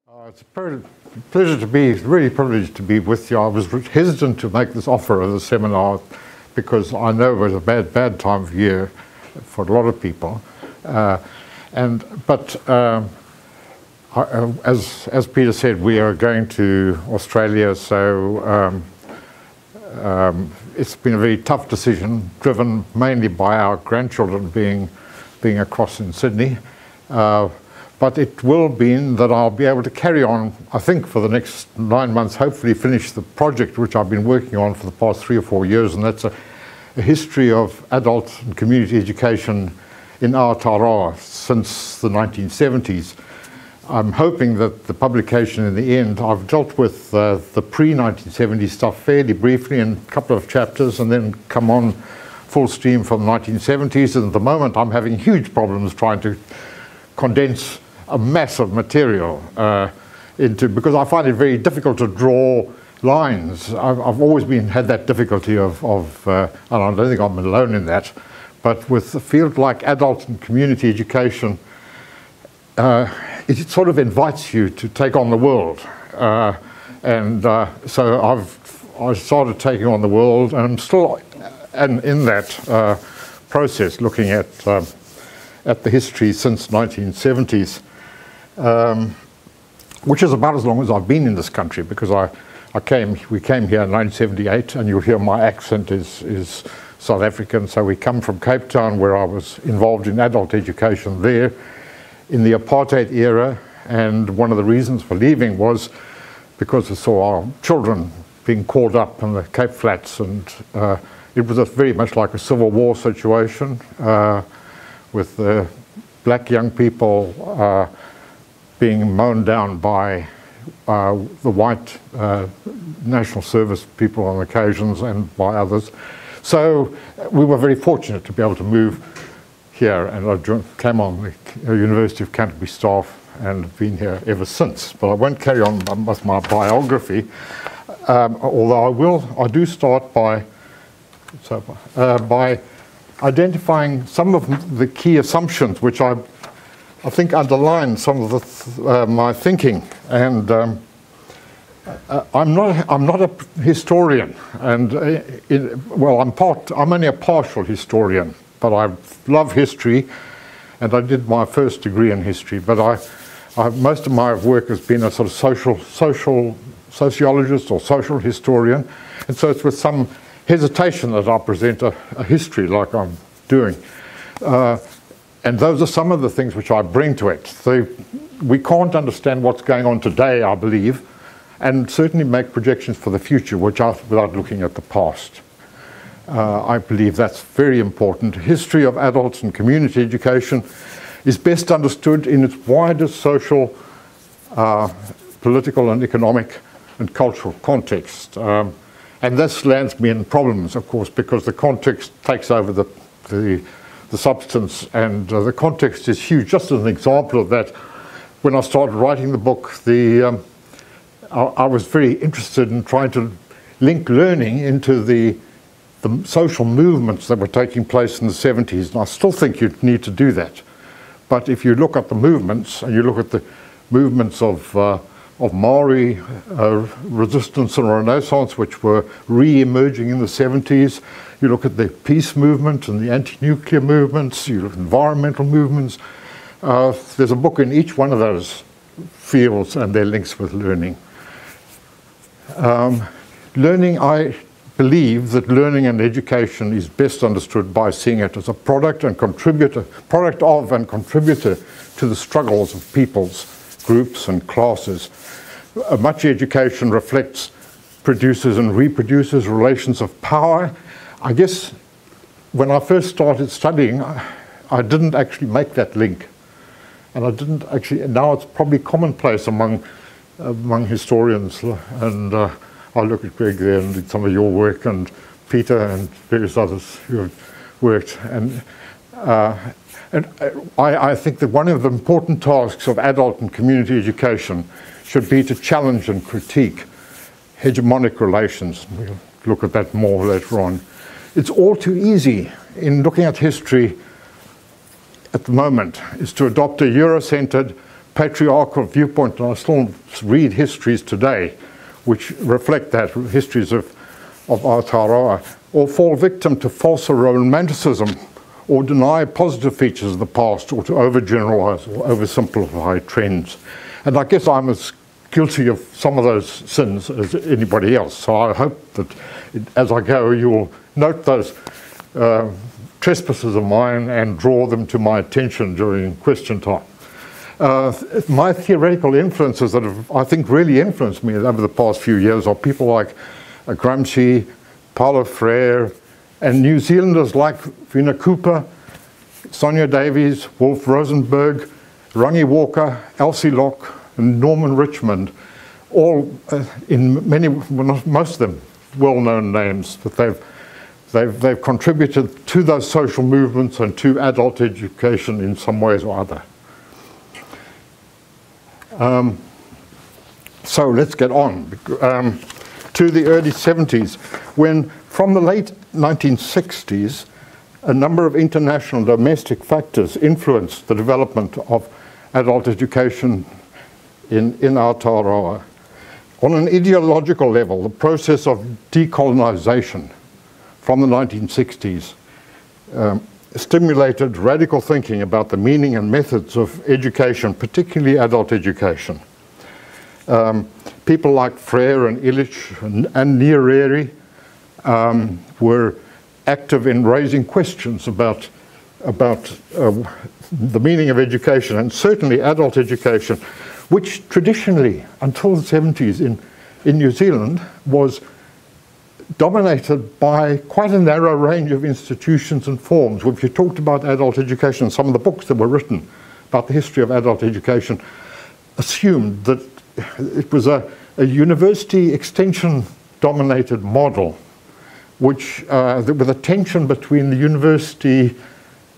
It's a pleasure to be, really privileged to be with you. I was hesitant to make this offer of the seminar because I know it was a bad time of year for a lot of people. As Peter said, we are going to Australia, so it's been a very tough decision, driven mainly by our grandchildren being across in Sydney. But it will mean that I'll be able to carry on, I think, for the next 9 months, hopefully finish the project which I've been working on for the past 3 or 4 years, and that's a history of adult and community education in Aotearoa since the 1970s. I'm hoping that the publication in the end, I've dealt with the pre-1970s stuff fairly briefly in a couple of chapters and then come on full steam from the 1970s, and at the moment I'm having huge problems trying to condense a mass of material because I find it very difficult to draw lines. I've always had that difficulty and I don't think I'm alone in that, but with a field like adult and community education, it sort of invites you to take on the world. So I started taking on the world, and I'm still in that process, looking at the history since 1970s, which is about as long as I've been in this country, because we came here in 1978, and you'll hear my accent is South African. So we come from Cape Town, where I was involved in adult education there in the apartheid era, and one of the reasons for leaving was because I saw our children being caught up in the Cape Flats, and it was very much like a Civil War situation, with black young people being mown down by the white National Service people on occasions and by others. So we were very fortunate to be able to move here, and I came on the University of Canterbury staff and have been here ever since. But I won't carry on with my biography, although I do start by identifying some of the key assumptions which I think underline some of my thinking. And I'm not a historian, and I'm only a partial historian, but I love history, and I did my first degree in history. But most of my work has been a sort of social sociologist or social historian, and so it's with some hesitation that I present a history like I'm doing. And those are some of the things which I bring to it. We can't understand what's going on today, I believe, and certainly make projections for the future without looking at the past. I believe that's very important. History of adults and community education is best understood in its wider social, political and economic and cultural context. And this lands me in problems, of course, because the context takes over the substance, and the context is huge. Just as an example of that, when I started writing the book, I was very interested in trying to link learning into the social movements that were taking place in the 70s, and I still think you need to do that. But if you look at the movements, and you look at the movements of Maori resistance and Renaissance, which were re-emerging in the 70s. You look at the peace movement and the anti-nuclear movements, you look at environmental movements. There's a book in each one of those fields and their links with learning. I believe that learning and education is best understood by seeing it as a product of and contributor to the struggles of peoples, groups and classes. Much education reflects, produces and reproduces relations of power. I guess when I first started studying, I didn't actually make that link. And now it's probably commonplace among historians. And I look at Greg there and some of your work, and Peter and various others who have worked. And I think that one of the important tasks of adult and community education should be to challenge and critique hegemonic relations. We'll look at that more later on. It's all too easy in looking at history at the moment is to adopt a Euro-centered, patriarchal viewpoint, and I still read histories today which reflect that, histories of Aotearoa, or fall victim to false romanticism, or deny positive features of the past, or to overgeneralize or oversimplify trends. And I guess I'm as guilty of some of those sins as anybody else. So I hope that as I go, you'll note those trespasses of mine and draw them to my attention during question time. My theoretical influences that have, I think, really influenced me over the past few years are people like Gramsci, Paulo Freire, and New Zealanders like Vina Cooper, Sonia Davies, Wolf Rosenberg, Rangi Walker, Elsie Locke, and Norman Richmond, all in many, well, not most of them, well-known names, but they've contributed to those social movements and to adult education in some ways or other. So let's get on to the early 70s, when from the late 1960s, a number of international domestic factors influenced the development of adult education in Aotearoa. On an ideological level, the process of decolonization from the 1960s stimulated radical thinking about the meaning and methods of education, particularly adult education. People like Freire and Illich and Nyerere were active in raising questions about the meaning of education, and certainly adult education, which traditionally, until the 70s in New Zealand, was dominated by quite a narrow range of institutions and forms. If you talked about adult education, some of the books that were written about the history of adult education assumed that it was a university extension dominated model, which with a tension between the university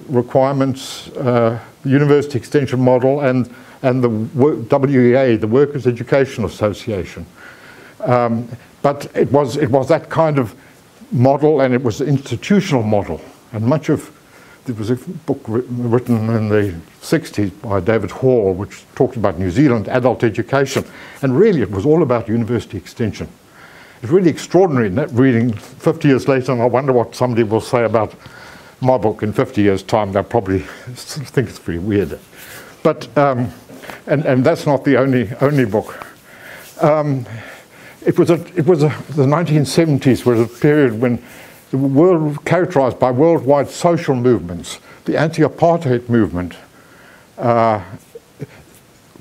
requirements, the university extension model, and the WEA, the Workers' Education Association. But it was that kind of model, and it was an institutional model. And much of, there was a book written in the 60s by David Hall, which talked about New Zealand adult education. And really it was all about university extension. It's really extraordinary in that reading 50 years later, and I wonder what somebody will say about my book in 50 years' time. They'll probably think it's pretty weird. But, and that's not the only book. It was the 1970s was a period when the world characterized by worldwide social movements. The anti-apartheid movement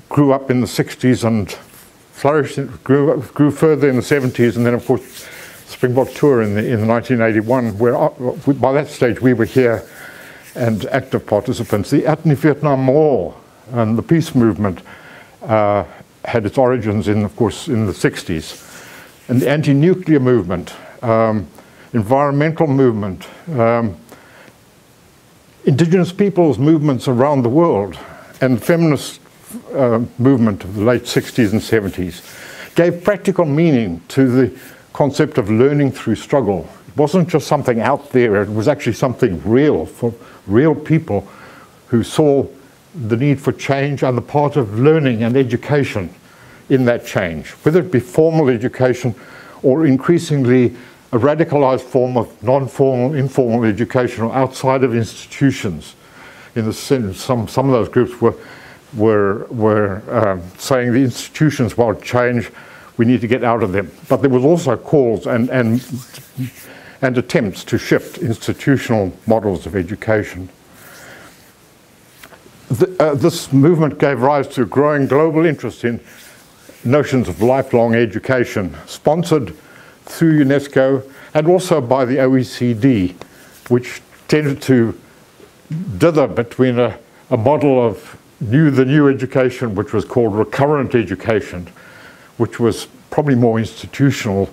grew up in the 60s and flourished, grew further in the 70s, and then of course Springbok Tour in 1981, where by that stage we were here and active participants. The Vietnam War and the peace movement had its origins in, of course, in the 60s. And the anti-nuclear movement, environmental movement, indigenous peoples movements around the world, and feminist movement of the late 60s and 70s gave practical meaning to the concept of learning through struggle. It wasn't just something out there, it was actually something real for real people who saw the need for change and the part of learning and education in that change, whether it be formal education or increasingly a radicalized form of non-formal, informal education or outside of institutions. In the sense, some of those groups were saying the institutions won't change, we need to get out of them. But there was also calls and attempts to shift institutional models of education. This movement gave rise to growing global interest in notions of lifelong education, sponsored through UNESCO and also by the OECD, which tended to dither between a model of the new education, which was called recurrent education, which was probably more institutional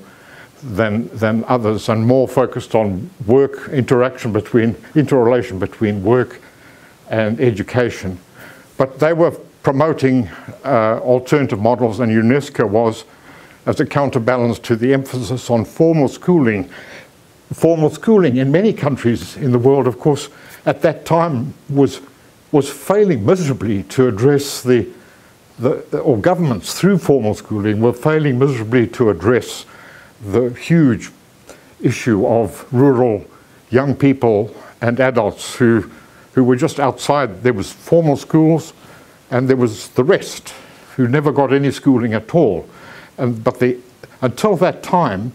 than others and more focused on work interrelation between work and education. But they were promoting alternative models, and UNESCO was as a counterbalance to the emphasis on formal schooling. Formal schooling in many countries in the world, of course, at that time was failing miserably to address the or governments through formal schooling were failing miserably to address the huge issue of rural young people and adults who were just outside. There was formal schools and there was the rest who never got any schooling at all. But until that time,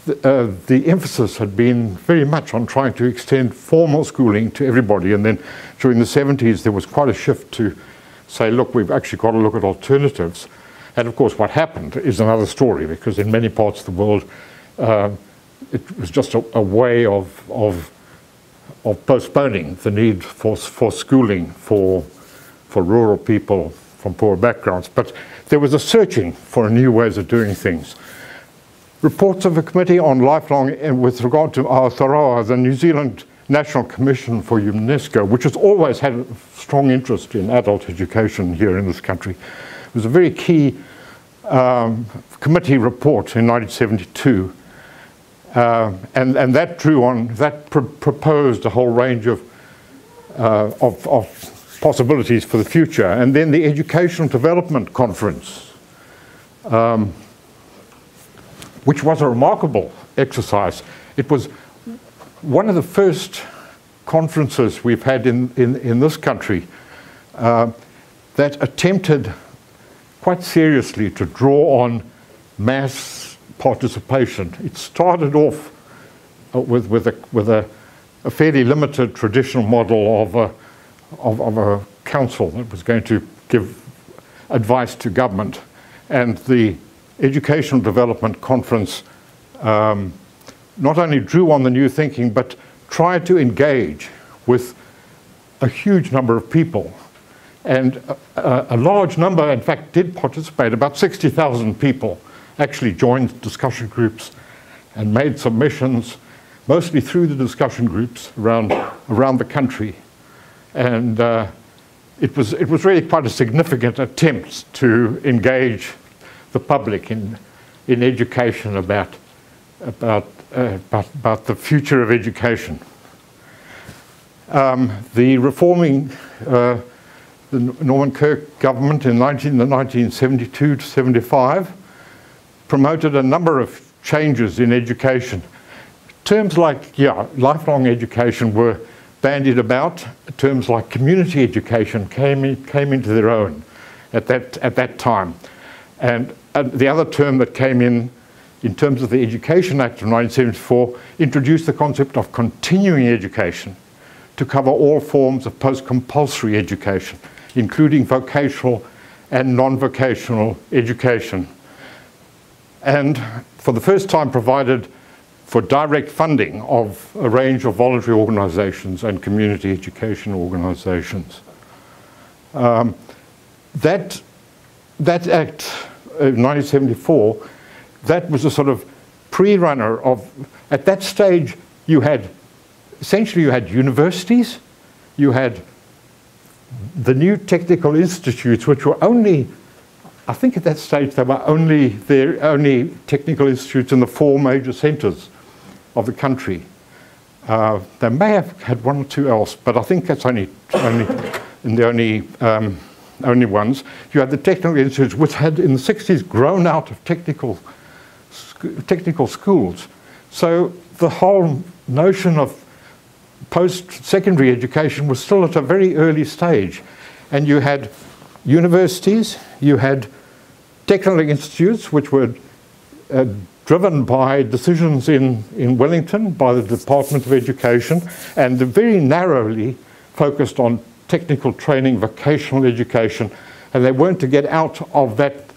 the emphasis had been very much on trying to extend formal schooling to everybody. And then during the 70s, there was quite a shift to say, look, we've actually got to look at alternatives. And of course, what happened is another story, because in many parts of the world, it was just a way of postponing the need for schooling for rural people from poor backgrounds. But there was a searching for new ways of doing things. Reports of a committee on lifelong, with regard to Aotearoa, the New Zealand National Commission for UNESCO, which has always had a strong interest in adult education here in this country. It was a very key committee report in 1972. And that drew on, proposed a whole range of possibilities for the future. And then the Educational Development Conference, which was a remarkable exercise. It was one of the first conferences we've had in this country that attempted quite seriously to draw on mass participation. It started off with a fairly limited traditional model of a council that was going to give advice to government, and the Educational Development Conference not only drew on the new thinking, but tried to engage with a huge number of people. And a large number, in fact, did participate. About 60,000 people actually joined discussion groups and made submissions, mostly through the discussion groups around the country. And it was really quite a significant attempt to engage the public in education about the future of education. The reforming the Norman Kirk government in the 1972 to 75 promoted a number of changes in education. Terms like lifelong education were bandied about. Terms like community education came into their own at that time. And the other term that came in terms of the Education Act of 1974, introduced the concept of continuing education to cover all forms of post-compulsory education, including vocational and non-vocational education. And for the first time provided for direct funding of a range of voluntary organizations and community education organizations. That act of 1974, that was a sort of pre-runner of, at that stage essentially you had universities, you had the new technical institutes, which were only, I think at that stage they were only technical institutes in the 4 major centres of the country. They may have had 1 or 2 else, but I think that's only ones. You had the technical institutes, which had in the 60s grown out of technical schools. So the whole notion of post-secondary education was still at a very early stage. And you had universities, you had technical institutes, which were driven by decisions in Wellington by the Department of Education, and very narrowly focused on technical training, vocational education, and they weren't to get out of that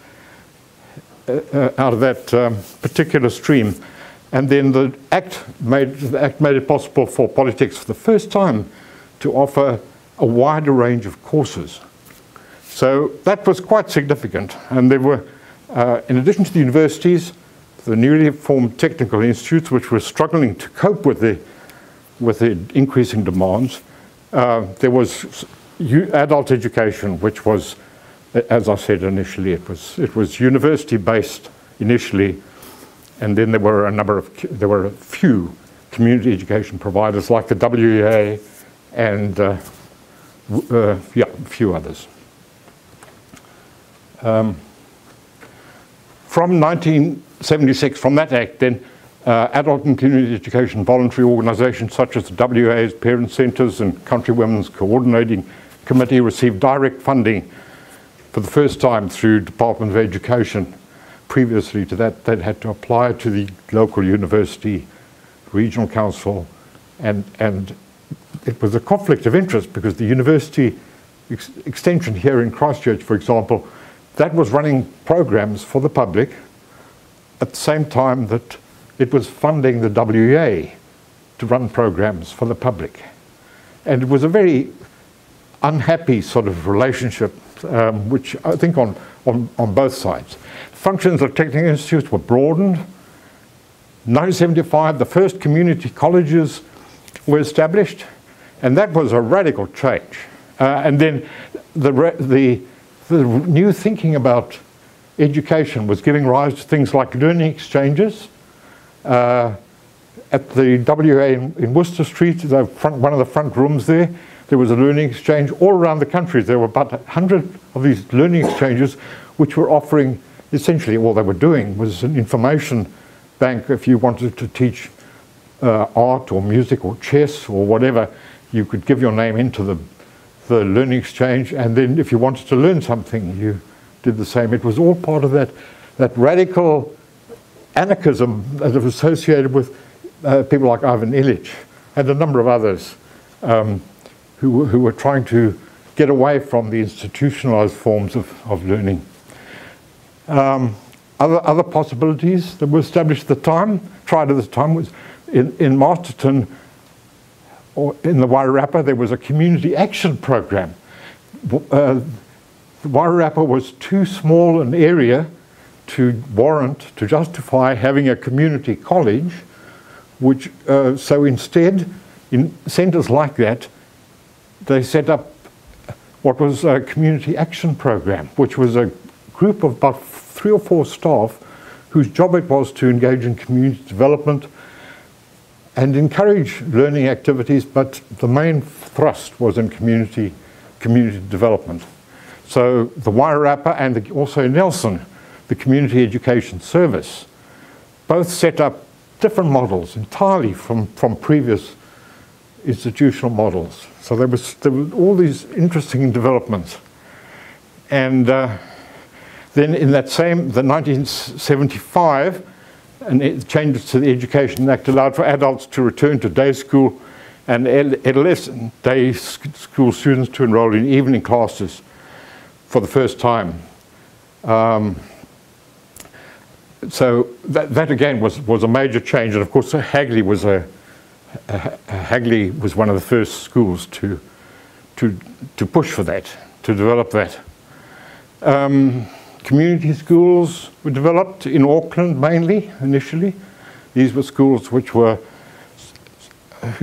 particular stream. And then the act made it possible for Polytechs for the first time to offer a wider range of courses. So that was quite significant. And there were, in addition to the universities, the newly formed technical institutes, which were struggling to cope with the increasing demands. There was adult education, which was, as I said initially, it was university-based initially, and then there were a few community education providers like the WEA and a few others. From 1976, from that act then, adult and community education voluntary organisations such as the WA's Parent Centres and Country Women's Coordinating Committee received direct funding for the first time through Department of Education. Previously to that, they'd had to apply to the local university, regional council, and it was a conflict of interest because the university extension here in Christchurch, for example, that was running programs for the public at the same time that it was funding the WA to run programs for the public. And it was a very unhappy sort of relationship, which I think on both sides. Functions of technical institutes were broadened. 1975, the first community colleges were established, and that was a radical change. And then the new thinking about education was giving rise to things like learning exchanges. At the WA in Worcester Street, one of the front rooms there was a learning exchange all around the country. There were about 100 of these learning exchanges which were offering, essentially all they were doing was an information bank. If you wanted to teach art or music or chess or whatever, you could give your name into the learning exchange, and then if you wanted to learn something, you did the same. It was all part of that radical anarchism that was associated with people like Ivan Illich and a number of others who were trying to get away from the institutionalized forms of learning. Other possibilities that were established at the time, tried at the time, was in Masterton or in the Wairarapa, there was a community action program. The Wairarapa was too small an area to justify having a community college, which, so instead, in centres like that, they set up what was a community action program, which was a group of about 3 or 4 staff whose job it was to engage in community development and encourage learning activities, but the main thrust was in community development. So the Wairarapa and also Nelson, the Community Education Service, both set up different models entirely from previous institutional models. So there was all these interesting developments. And then in that the 1975, and changes to the Education Act allowed for adults to return to day school and adolescent day school students to enroll in evening classes for the first time. So that again was a major change, and of course Hagley was one of the first schools to push for that, to develop that. Community schools were developed in Auckland mainly, initially. These were schools who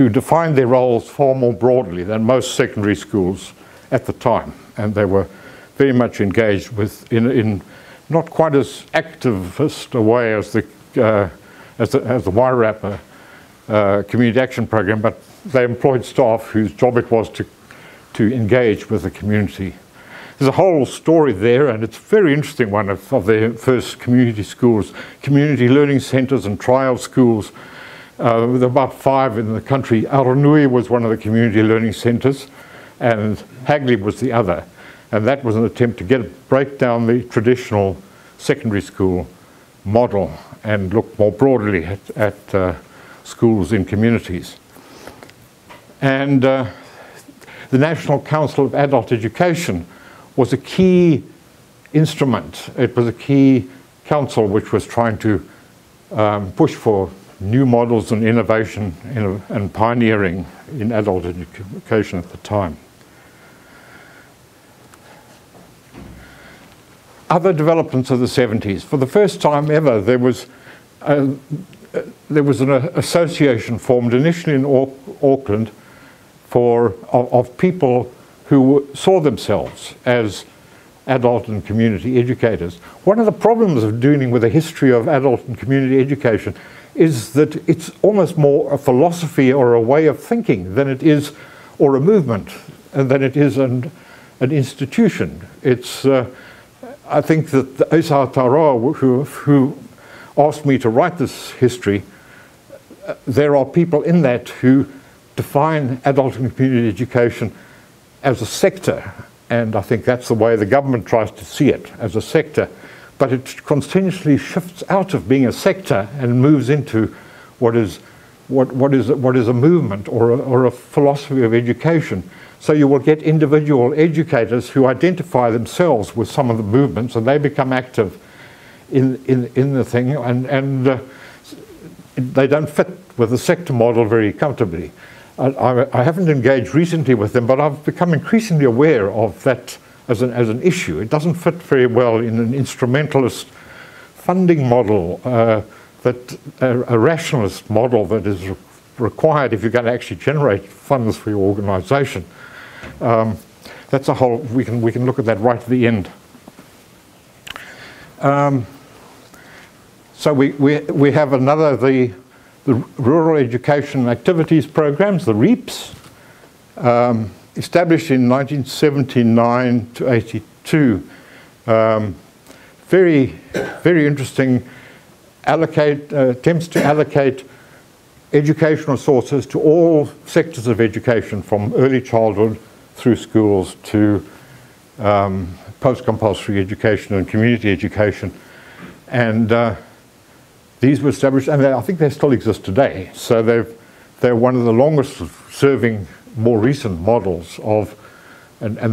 defined their roles far more broadly than most secondary schools at the time. And they were very much engaged in not quite as activist a way as the Wairarapa Community Action Program, but they employed staff whose job it was to engage with the community. There's a whole story there, and it's a very interesting one of their first community schools, community learning centres and trial schools. There were about 5 in the country. Aranui was one of the community learning centres, and Hagley was the other. And that was an attempt to break down the traditional secondary school model and look more broadly at schools in communities. And the National Council of Adult Education was a key instrument. It was a key council which was trying to push for new models and innovation and pioneering in adult education at the time. Other developments of the 70s. For the first time ever, there was an association formed initially in Auckland of people who saw themselves as adult and community educators. One of the problems of dealing with a history of adult and community education is that it's almost more a philosophy or a way of thinking than it is, or a movement, than it is an institution. It's, I think that the Asa Tarawa, who asked me to write this history, there are people in that who define adult and community education as a sector, and I think that's the way the government tries to see it, as a sector, but it continuously shifts out of being a sector and moves into what is a movement or a philosophy of education. So you will get individual educators who identify themselves with some of the movements, and they become active in the thing, and they don't fit with the sector model very comfortably. I haven't engaged recently with them, but I've become increasingly aware of that as an issue. It doesn't fit very well in an instrumentalist funding model, a rationalist model that is required if you're going to actually generate funds for your organisation. That's a whole. We can look at that right at the end. So we have another the Rural Education Activities Programs, the REAPs, established in 1979 to 82. Very interesting. Attempts to allocate educational resources to all sectors of education, from early childhood through schools to post-compulsory education and community education. And these were established, and I think they still exist today. So they're one of the longest serving, more recent models of, and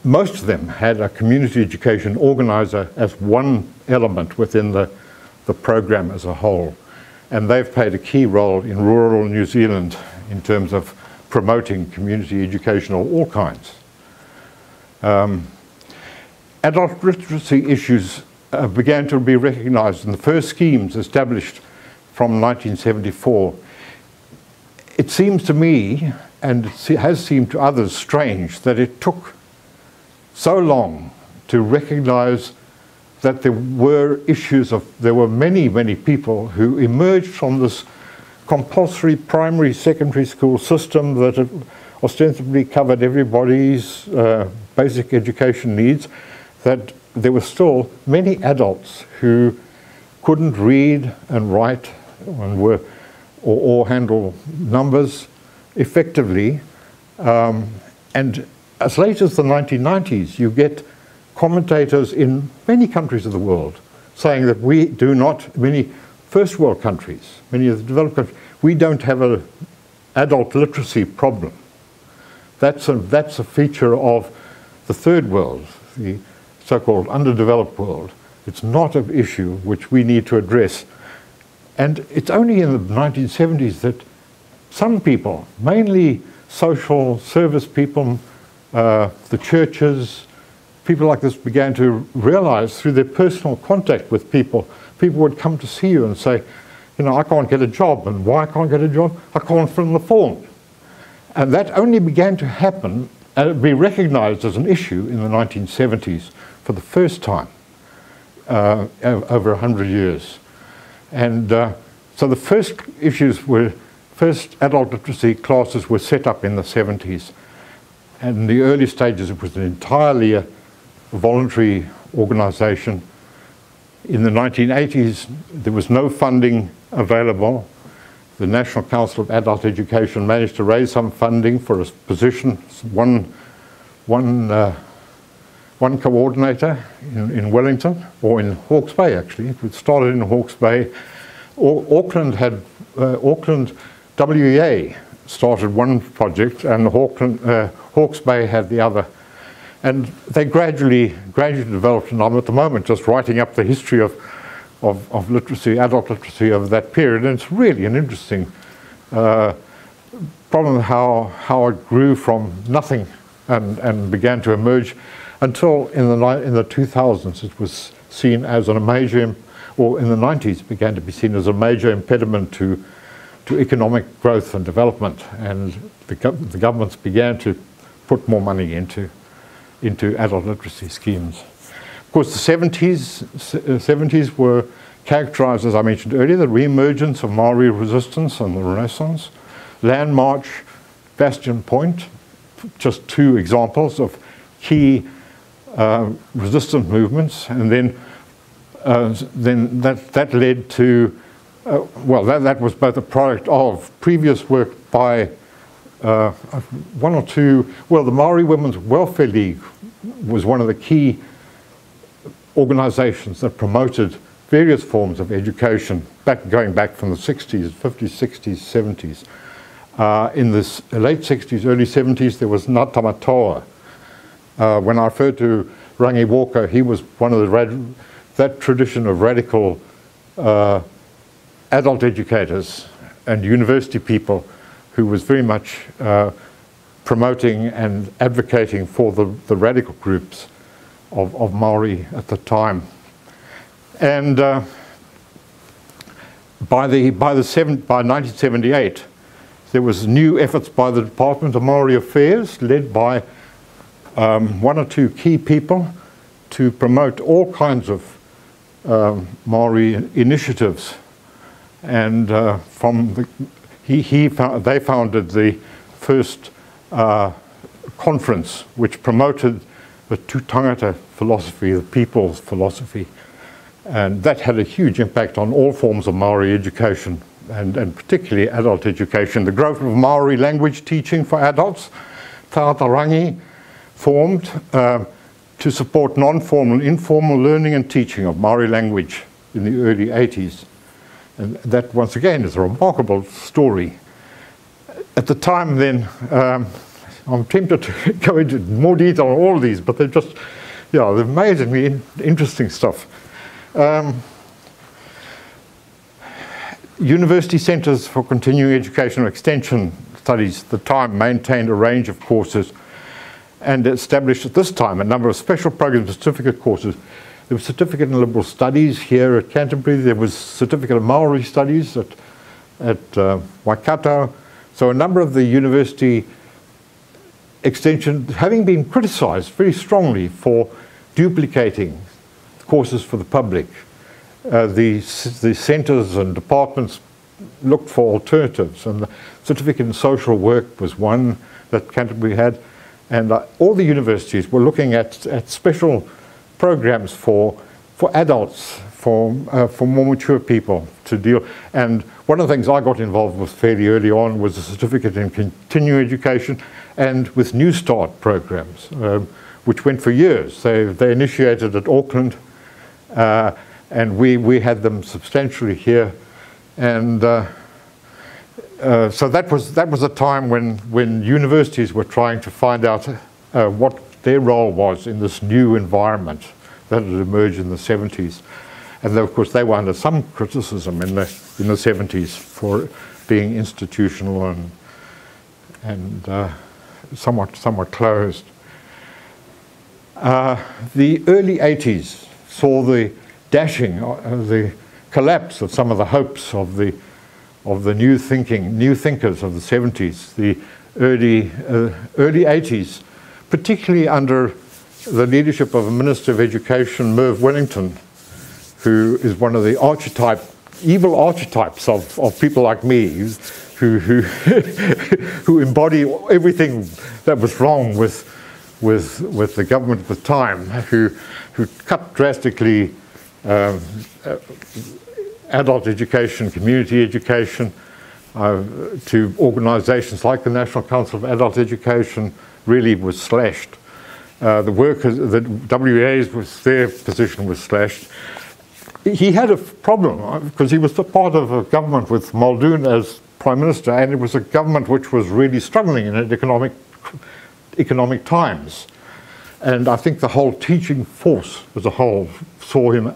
most of them had a community education organizer as one element within the program as a whole. And they've played a key role in rural New Zealand in terms of promoting community education of all kinds. Adult literacy issues began to be recognised in the first schemes established from 1974. It seems to me, and it has seemed to others, strange that it took so long to recognise that there were there were many people who emerged from this compulsory primary, secondary school system that ostensibly covered everybody's basic education needs, that there were still many adults who couldn't read and write and or handle numbers effectively. And as late as the 1990s, you get commentators in many countries of the world saying that we do not, many first world countries, many of the developed countries, we don't have an adult literacy problem. That's a feature of the third world, the so-called underdeveloped world. It's not an issue which we need to address. And it's only in the 1970s that some people, mainly social service people, the churches, people like this began to realize through their personal contact with people would come to see you and say, you know, I can't get a job. And why I can't get a job? I can't fill in the form. And that only began to happen and be recognized as an issue in the 1970s for the first time over 100 years. And so the first first adult literacy classes were set up in the 70s. And in the early stages, it was entirely a voluntary organization. In the 1980s, there was no funding available. The National Council of Adult Education managed to raise some funding for a position, one coordinator in Wellington, or in Hawke's Bay actually. It started in Hawke's Bay. Auckland WEA started one project, and Hawke's Bay had the other. And they gradually developed, and I'm at the moment just writing up the history of literacy, adult literacy of that period, and it's really an interesting problem how it grew from nothing and began to emerge until in the 2000s it was seen as a major, or in the 90s began to be seen as a major impediment to economic growth and development, and the governments began to put more money into adult literacy schemes. Of course, the 70s were characterized, as I mentioned earlier, the re-emergence of Maori resistance and the Renaissance. Land March, Bastion Point, just two examples of key resistance movements, and then that led to, well, that was both a product of previous work by one or two, well, the Maori Women's Welfare League was one of the key organizations that promoted various forms of education, going back from the 60s, 50s, 60s, 70s. In the late 60s, early 70s, there was Ngā Tamatoa. When I referred to Rangi Walker, he was one of that tradition of radical adult educators and university people who was very much promoting and advocating for the radical groups of Maori at the time. And by 1978, there was new efforts by the Department of Maori Affairs, led by one or two key people, to promote all kinds of Maori initiatives. And they founded the first conference which promoted the tūtangata philosophy, the people's philosophy. And that had a huge impact on all forms of Maori education, and particularly adult education. The growth of Maori language teaching for adults, Tātarangi, formed to support non-formal and informal learning and teaching of Maori language in the early 80s. And that, once again, is a remarkable story. At the time then, I'm tempted to go into more detail on all of these, but they're just, yeah, they're amazingly interesting stuff. University Centres for Continuing Education or Extension Studies at the time maintained a range of courses and established at this time a number of special programs and certificate courses. There was Certificate in Liberal Studies here at Canterbury. There was Certificate of Maori Studies at Waikato. So a number of the university extension, having been criticised very strongly for duplicating courses for the public, the centres and departments looked for alternatives, and the Certificate in Social Work was one that Canterbury had, and all the universities were looking at special programs for adults, for more mature people to deal. And one of the things I got involved with fairly early on was a Certificate in Continuing Education, and with New Start programs, which went for years. They initiated at Auckland, and we had them substantially here. And so that was a time when universities were trying to find out what their role was in this new environment that had emerged in the 70s. And of course they were under some criticism in the 70s for being institutional and somewhat closed. The early 80s saw the dashing, the collapse of some of the hopes of the new thinkers of the 70s. The early 80s, particularly under the leadership of a Minister of Education, Merv Wellington, who is one of the evil archetypes of people like me, who embody everything that was wrong with the government at the time, who cut drastically adult education, community education, to organisations like the National Council of Adult Education, really was slashed. The workers, the WA's, their position was slashed. He had a problem because he was part of a government with Muldoon as Prime Minister, and it was a government which was really struggling in economic times. And I think the whole teaching force as a whole saw them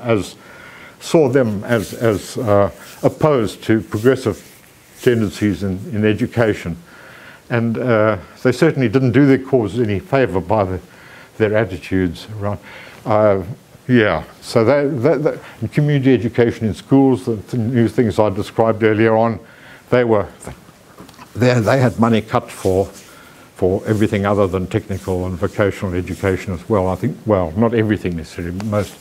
as opposed to progressive tendencies in education. And they certainly didn't do their cause any favour by their attitudes around. Yeah, so in community education in schools, the new things I described earlier on, they had money cut for everything other than technical and vocational education as well. I think, well, not everything necessarily, most.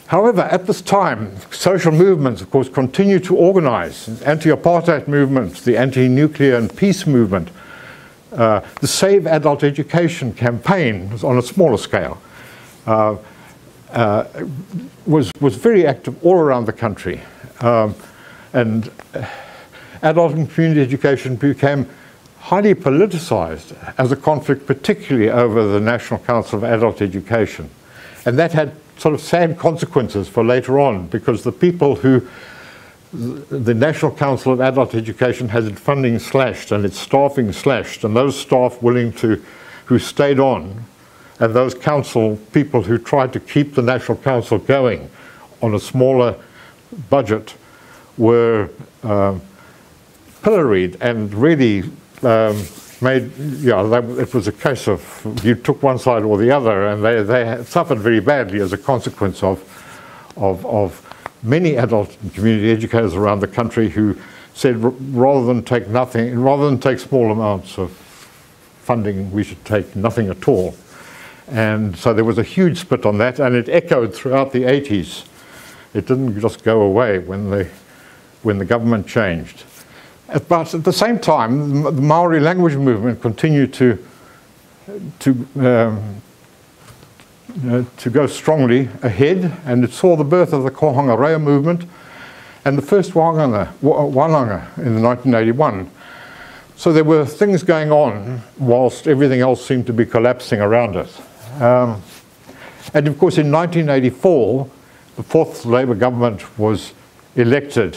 However, at this time, social movements, of course, continue to organise. Anti-apartheid movements, the anti-nuclear and peace movement, the Save Adult Education campaign was on a smaller scale. was very active all around the country. And adult and community education became highly politicized as a conflict, particularly over the National Council of Adult Education. And that had sort of sad consequences for later on, because the people who the National Council of Adult Education had its funding slashed and its staffing slashed, and those staff who stayed on, and those council people who tried to keep the National Council going on a smaller budget were pilloried and really it was a case of you took one side or the other, and they suffered very badly as a consequence of many adult and community educators around the country who said rather than take small amounts of funding, we should take nothing at all. And so there was a huge split on that, and it echoed throughout the 80s. It didn't just go away when the government changed. But at the same time, the Maori language movement continued to go strongly ahead, and it saw the birth of the Kohanga Reo movement and the first wānanga in 1981. So there were things going on whilst everything else seemed to be collapsing around us. And of course in 1984, the fourth Labour government was elected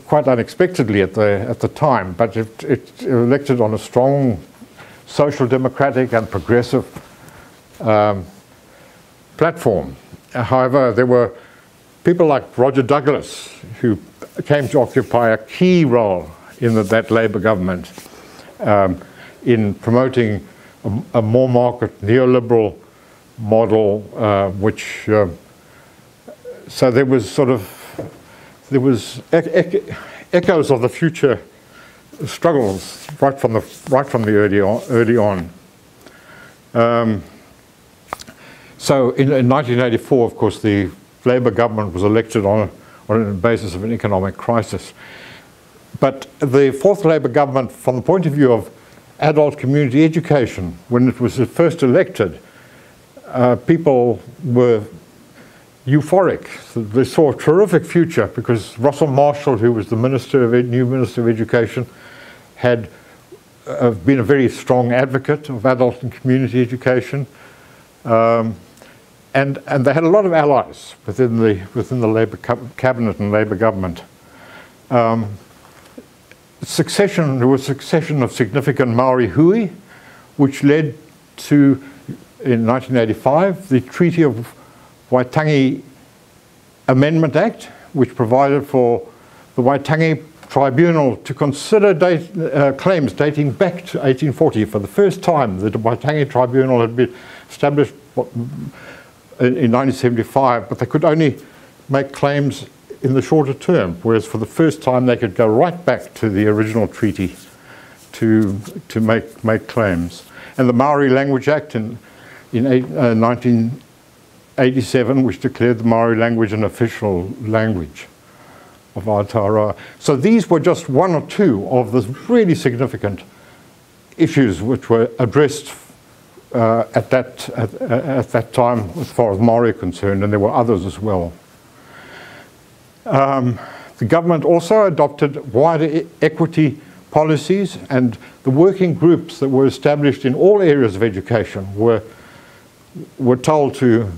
quite unexpectedly at the time, but it elected on a strong social democratic and progressive platform. However, there were people like Roger Douglas who came to occupy a key role in that Labour government in promoting a more market neoliberal model, so there was echoes of the future struggles right from the early on. So in 1984, of course, the Labour government was elected on the basis of an economic crisis. But the fourth Labour government, from the point of view of adult community education, when it was first elected, people were euphoric. They saw a terrific future because Russell Marshall, who was the new Minister of Education, had been a very strong advocate of adult and community education. And they had a lot of allies within the Labour cabinet and Labour government. There was a succession of significant Maori hui, which led to, in 1985, the Treaty of Waitangi Amendment Act, which provided for the Waitangi Tribunal to consider claims dating back to 1840. For the first time, the Waitangi Tribunal had been established in 1975, but they could only make claims in the shorter term, whereas for the first time they could go right back to the original treaty to make claims. And the Maori Language Act in 1987, which declared the Maori language an official language of Aotearoa. So these were just one or two of the really significant issues which were addressed at that time as far as Maori are concerned, and there were others as well. The government also adopted wider equity policies, and the working groups that were established in all areas of education were told to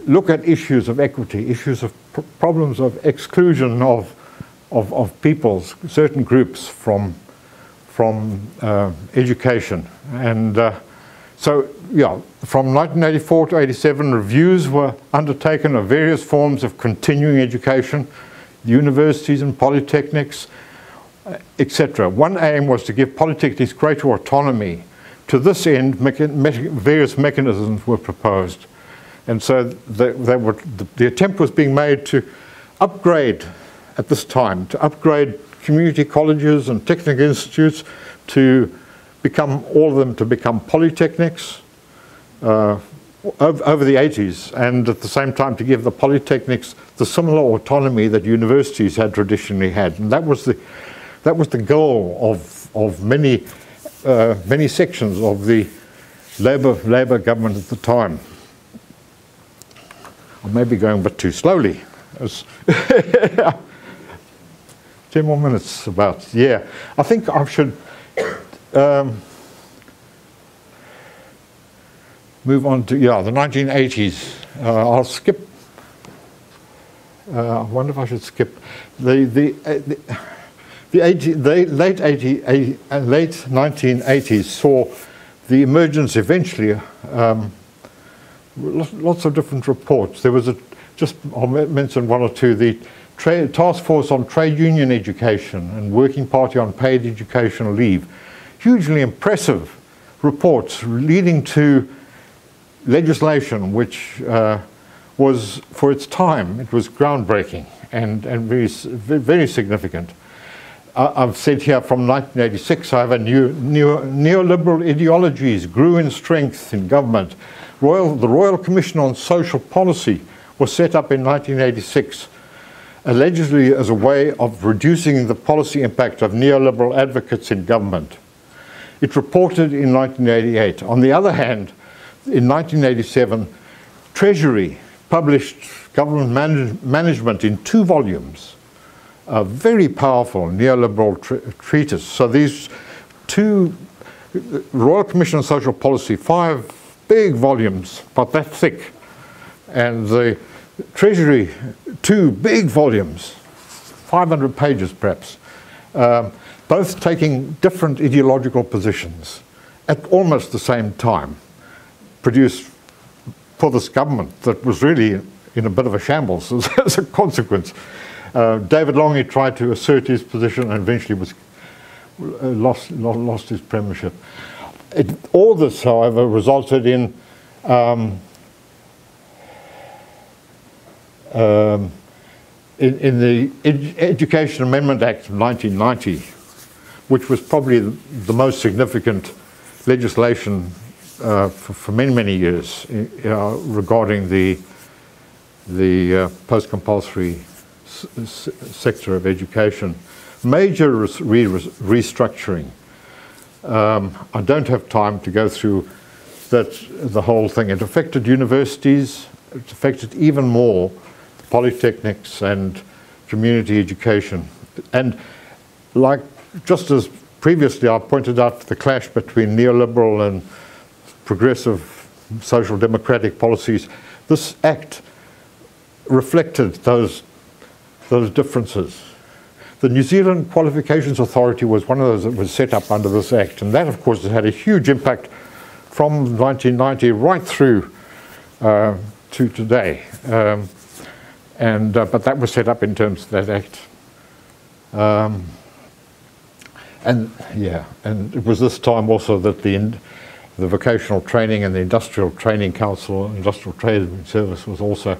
look at issues of equity, issues of problems of exclusion of peoples, certain groups from education. And so, yeah, from 1984 to 87, reviews were undertaken of various forms of continuing education, universities and polytechnics, etc. One aim was to give polytechnics greater autonomy. To this end, various mechanisms were proposed. And so the attempt was being made to upgrade, at this time, to upgrade community colleges and technical institutes to become, all of them to become polytechnics over the 80s, and at the same time to give the polytechnics the similar autonomy that universities had traditionally had. And that was the goal of many sections of the Labour government at the time. I may be going a bit too slowly. 10 more minutes about, yeah. I think I should move on to, yeah, the 1980s. I'll skip, I wonder if I should skip the late 1980s saw the emergence eventually, lots of different reports. There was I'll mention one or two, the Task Force on Trade Union Education and Working Party on Paid Educational Leave. Hugely impressive reports leading to legislation which was, for its time, it was groundbreaking and very, very significant. I've said here from 1986, however, neoliberal ideologies grew in strength in government. The Royal Commission on Social Policy was set up in 1986, allegedly as a way of reducing the policy impact of neoliberal advocates in government. It reported in 1988. On the other hand, in 1987, Treasury published government management in 2 volumes, a very powerful neoliberal treatise. So these 2, Royal Commission on Social Policy, 5 big volumes, about that thick, and the Treasury, 2 big volumes, 500 pages perhaps, both taking different ideological positions at almost the same time, produced for this government that was really in a bit of a shambles as a consequence. David Longy tried to assert his position and eventually lost his premiership. All this, however, resulted in the Education Amendment Act of 1990, which was probably the most significant legislation for many, many years regarding the post-compulsory sector of education. Major restructuring. I don't have time to go through the whole thing. It affected universities. It affected even more polytechnics and community education. And like, just as previously I pointed out the clash between neoliberal and progressive social democratic policies, this act reflected those differences. The New Zealand Qualifications Authority was one of those that was set up under this act, and that of course has had a huge impact from 1990 right through to today. But that was set up in terms of that act. And it was this time also that the Vocational Training and the Industrial Training Council, Industrial Training Service was also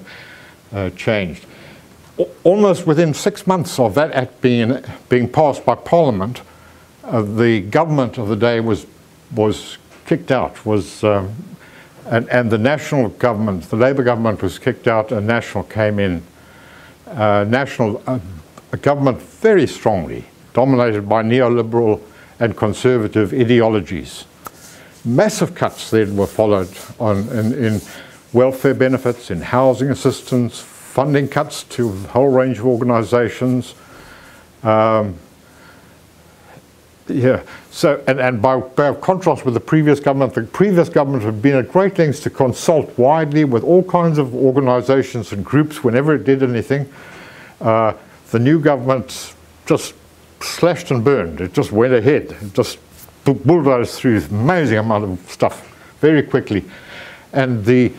changed. Almost within 6 months of that act being passed by Parliament, the government of the day was kicked out. And the national government, the Labour government, was kicked out, and National came in. A government very strongly dominated by neoliberal and conservative ideologies. Massive cuts then were followed in welfare benefits, in housing assistance, funding cuts to a whole range of organisations. So, and by contrast with the previous government had been at great lengths to consult widely with all kinds of organisations and groups whenever it did anything. The new government just slashed and burned. It just went ahead. It just bulldozed through an amazing amount of stuff very quickly. And the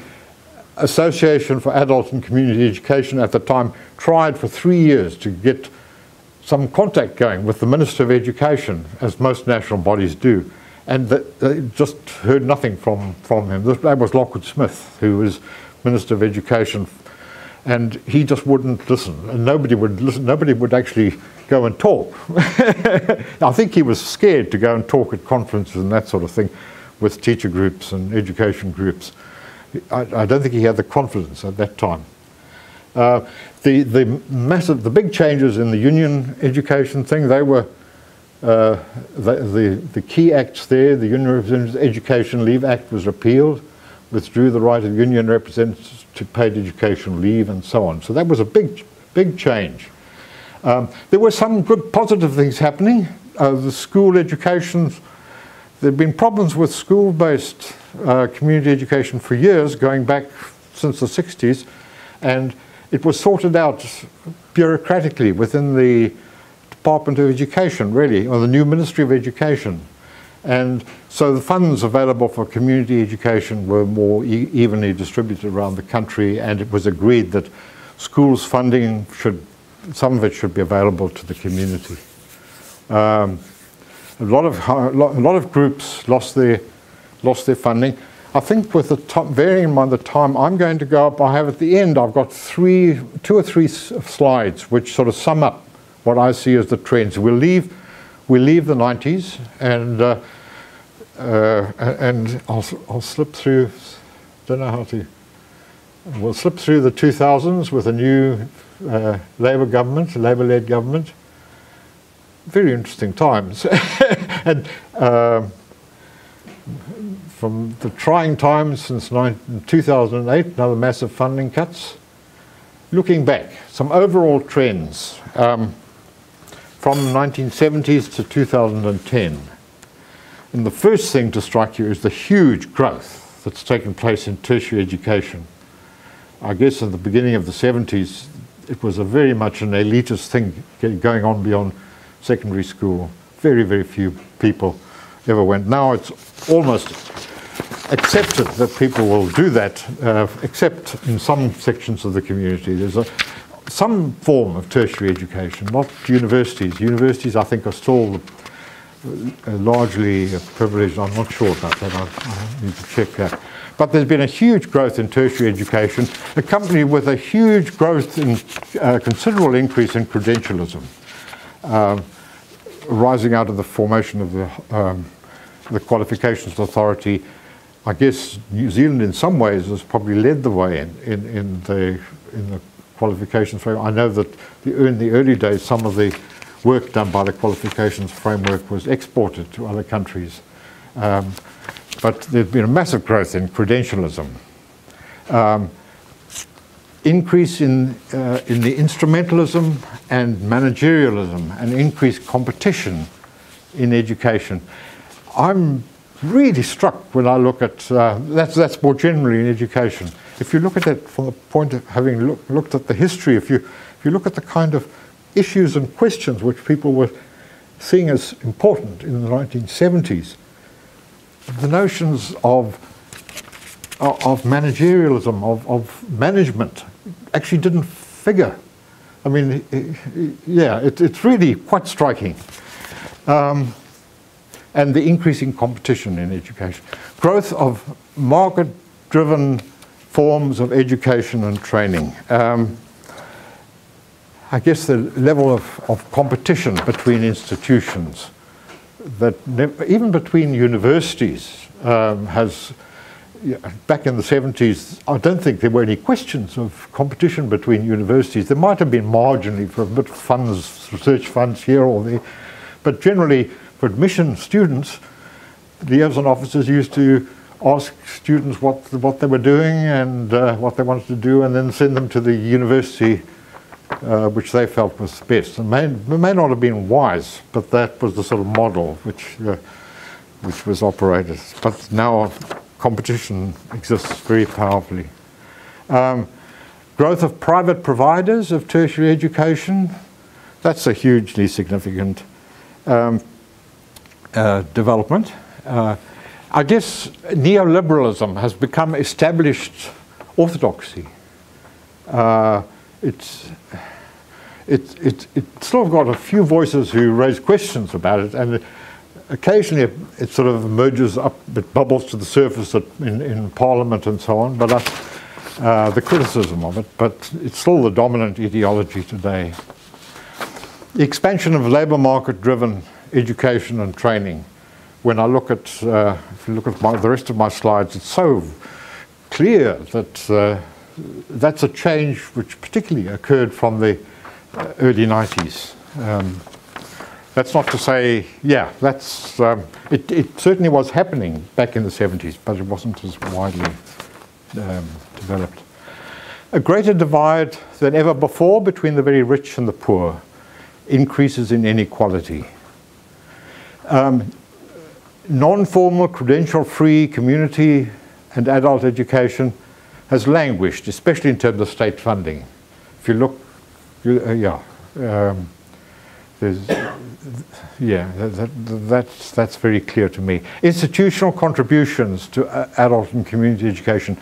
Association for Adult and Community Education at the time tried for 3 years to get some contact going with the Minister of Education, as most national bodies do, and they just heard nothing from him. That was Lockwood Smith, who was Minister of Education, and he just wouldn't listen, and nobody would listen. Nobody would actually go and talk. I think he was scared to go and talk at conferences and that sort of thing with teacher groups and education groups. I don't think he had the confidence at that time. The big changes in the union education thing, they were the key acts there, the Union Representatives Education Leave Act was repealed, withdrew the right of union representatives to paid education leave and so on. So that was a big change. There were some good positive things happening. The school education, there had been problems with school-based community education for years, going back since the 60s, and it was sorted out bureaucratically within the Department of Education, really, or the new Ministry of Education. And so the funds available for community education were more evenly distributed around the country, and it was agreed that schools funding some of it should be available to the community. A lot of groups lost their funding. I think with the bearing in mind the time I'm going to go up, I have at the end, I've got two or three slides which sort of sum up what I see as the trends. We'll leave the 90s, and I'll slip through. Don't know how to. We'll slip through the 2000s with a new Labour government, Labour-led government. Very interesting times, and from the trying times since 2008, another massive funding cuts. Looking back, some overall trends. From 1970s to 2010. And the first thing to strike you is the huge growth that's taken place in tertiary education. I guess at the beginning of the 70s, it was very much an elitist thing going on beyond secondary school. Very, very few people ever went. Now it's almost accepted that people will do that, except in some sections of the community. There's some form of tertiary education, not universities. Universities, I think, are still largely privileged. I'm not sure about that. I need to check that. But there's been a huge growth in tertiary education, accompanied with a huge growth in considerable increase in credentialism, rising out of the formation of the Qualifications Authority. I guess New Zealand, in some ways, has probably led the way in the qualifications framework. I know that in the early days, some of the work done by the qualifications framework was exported to other countries. But there's been a massive growth in credentialism. Increase in the instrumentalism and managerialism, and increased competition in education. I'm really struck when I look at, that's more generally in education. If you look at it from the point of having looked at the history, if you look at the kind of issues and questions which people were seeing as important in the 1970s, the notions of managerialism, of management, actually didn't figure. I mean, yeah, it's really quite striking. And the increasing competition in education. Growth of market-driven forms of education and training. I guess the level of competition between institutions, that even between universities, has, back in the 70s, I don't think there were any questions of competition between universities. There might have been marginally for a bit of funds, research funds here or there, but generally for admission students, liaison officers used to ask students what they were doing and what they wanted to do, and then send them to the university which they felt was best. It may not have been wise, but that was the sort of model which was operated. But now competition exists very powerfully. Growth of private providers of tertiary education, that's a hugely significant development. I guess neoliberalism has become established orthodoxy. It's still got a few voices who raise questions about it, and occasionally it sort of emerges up, it bubbles to the surface in Parliament and so on, but the criticism of it, but it's still the dominant ideology today. The expansion of labour market-driven education and training. When I look at, if you look at the rest of my slides, it's so clear that that's a change which particularly occurred from the early 90s. That's not to say, yeah, that's, it certainly was happening back in the 70s, but it wasn't as widely developed. A greater divide than ever before between the very rich and the poor, increases in inequality. Non-formal, credential-free community and adult education has languished, especially in terms of state funding. If you look, that's very clear to me. Institutional contributions to adult and community education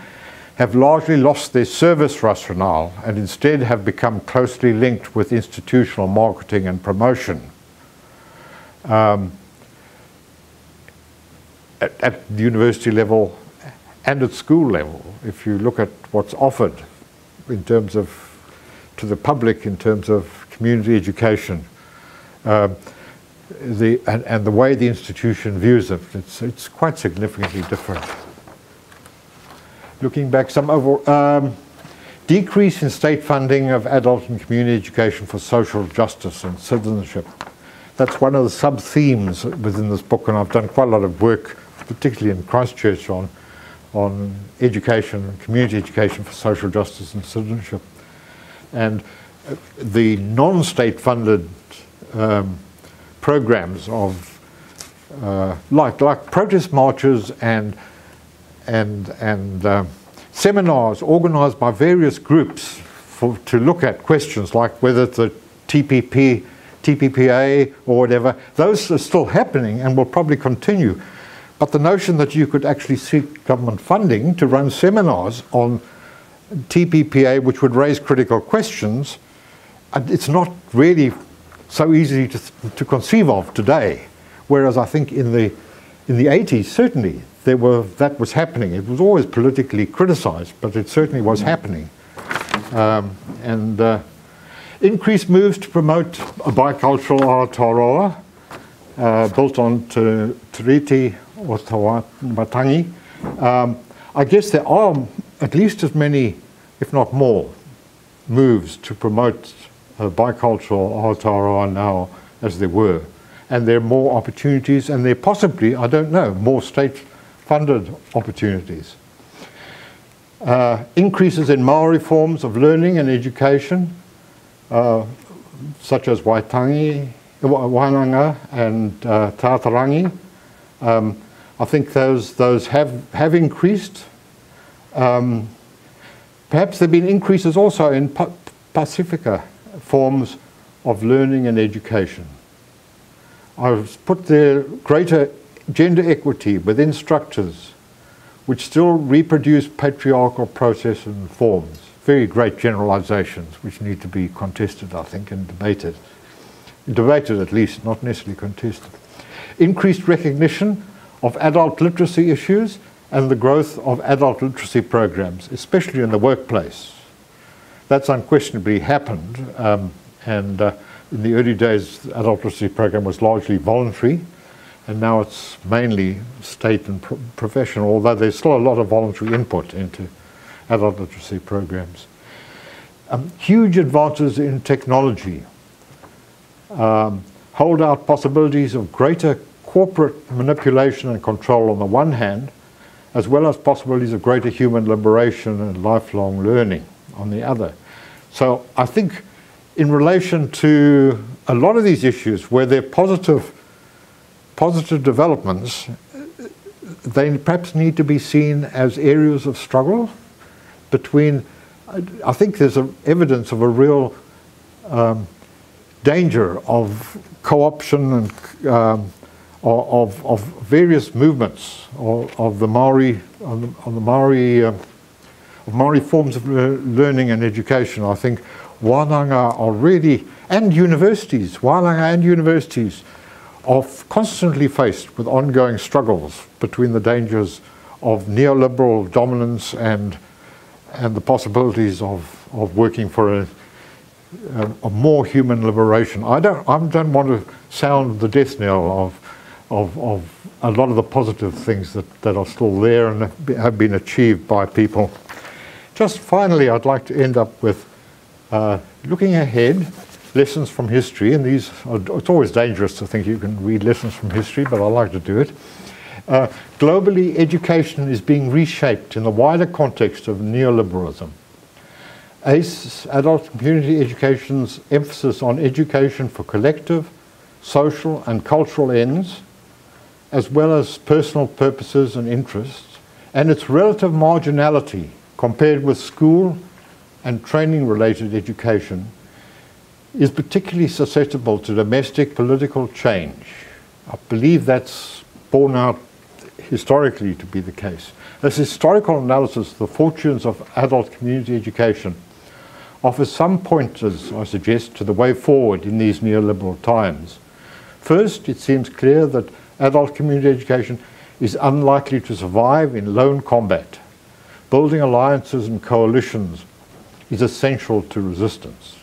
have largely lost their service rationale and instead have become closely linked with institutional marketing and promotion. At the university level and at school level, if you look at what's offered in terms of, to the public in terms of community education, and the way the institution views it, it's quite significantly different. Looking back, some decrease in state funding of adult and community education for social justice and citizenship. That's one of the sub-themes within this book, and I've done quite a lot of work, particularly in Christchurch, on education, community education for social justice and citizenship. And the non-state funded programs of like protest marches and seminars organized by various groups to look at questions like whether it's a TPPA or whatever, those are still happening and will probably continue. But the notion that you could actually seek government funding to run seminars on TPPA which would raise critical questions, it's not really so easy to conceive of today. Whereas I think in the 80s, certainly, that was happening. It was always politically criticized, but it certainly was happening. Increased moves to promote a bicultural Aotearoa, built on Tiriti or Watangi. I guess there are at least as many, if not more, moves to promote bicultural Aotearoa now as there were. And there are more opportunities, and there are possibly, I don't know, more state-funded opportunities. Increases in Maori forms of learning and education, such as Wainanga and Tātarangi. I think those have increased. Perhaps there have been increases also in Pacifica forms of learning and education. I've put there greater gender equity within structures which still reproduce patriarchal processes and forms. Very great generalizations which need to be contested, I think, and debated. Debated at least, not necessarily contested. Increased recognition of adult literacy issues and the growth of adult literacy programs, especially in the workplace. That's unquestionably happened, and in the early days, the adult literacy program was largely voluntary, and now it's mainly state and professional, although there's still a lot of voluntary input into adult literacy programs. Huge advances in technology hold out possibilities of greater corporate manipulation and control on the one hand, as well as possibilities of greater human liberation and lifelong learning on the other. So I think in relation to a lot of these issues where there are positive developments, they perhaps need to be seen as areas of struggle between, I think there's evidence of a real danger of co-option and of various movements of the Maori, of Maori forms of learning and education. I think wānanga are really, and universities, wānanga and universities are constantly faced with ongoing struggles between the dangers of neoliberal dominance and the possibilities of working for a more human liberation. I don't want to sound the death knell of a lot of the positive things that are still there and have been achieved by people. Just finally, I'd like to end up with looking ahead. lessons from history, and these are, it's always dangerous to think you can read lessons from history, but I like to do it. Globally, education is being reshaped in the wider context of neoliberalism. ACE, adult community education's emphasis on education for collective, social and cultural ends, as well as personal purposes and interests, and its relative marginality compared with school and training-related education, is particularly susceptible to domestic political change. I believe that's borne out historically to be the case. This historical analysis of the fortunes of adult community education offers some pointers, I suggest, to the way forward in these neoliberal times. First, it seems clear that adult community education is unlikely to survive in lone combat. Building alliances and coalitions is essential to resistance.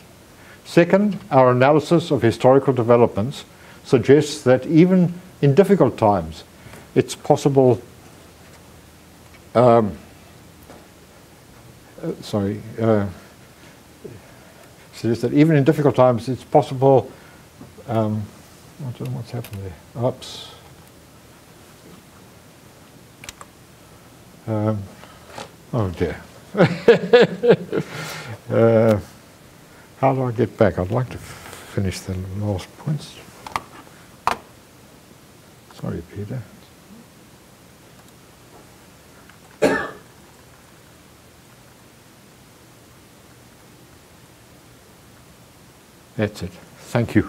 Second, our analysis of historical developments suggests that even in difficult times, it's possible suggests that even in difficult times, it's possible. I don't know what's happened there. Oops. Oh dear. How do I get back? I'd like to finish the last points. Sorry, Peter. That's it. Thank you.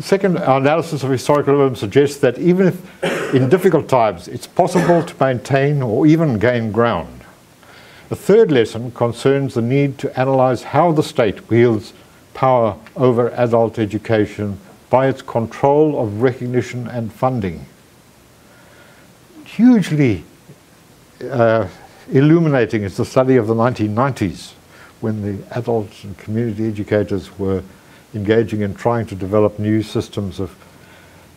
Second, our analysis of historical development suggests that even if in difficult times, it's possible to maintain or even gain ground. The third lesson concerns the need to analyse how the state wields power over adult education by its control of recognition and funding. Hugely illuminating is the study of the 1990s, when the adults and community educators were engaging in trying to develop new systems of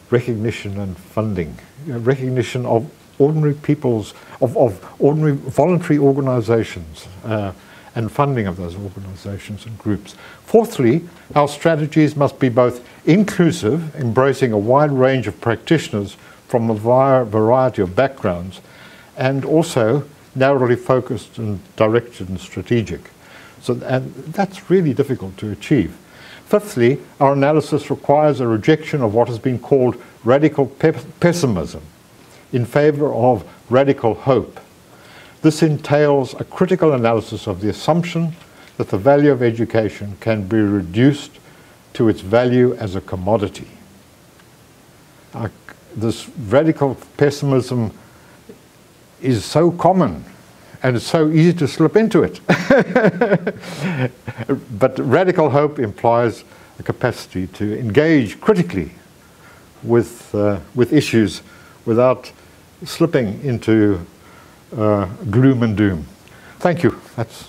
recognition and funding, recognition of ordinary people's, of ordinary voluntary organisations and funding of those organisations and groups. Fourthly, our strategies must be both inclusive, embracing a wide range of practitioners from a variety of backgrounds, and also narrowly focused and directed and strategic. And that's really difficult to achieve. Fifthly, our analysis requires a rejection of what has been called radical pessimism in favour of radical hope. This entails a critical analysis of the assumption that the value of education can be reduced to its value as a commodity. This radical pessimism is so common and it's so easy to slip into it. But radical hope implies a capacity to engage critically with issues without slipping into gloom and doom. Thank you. That's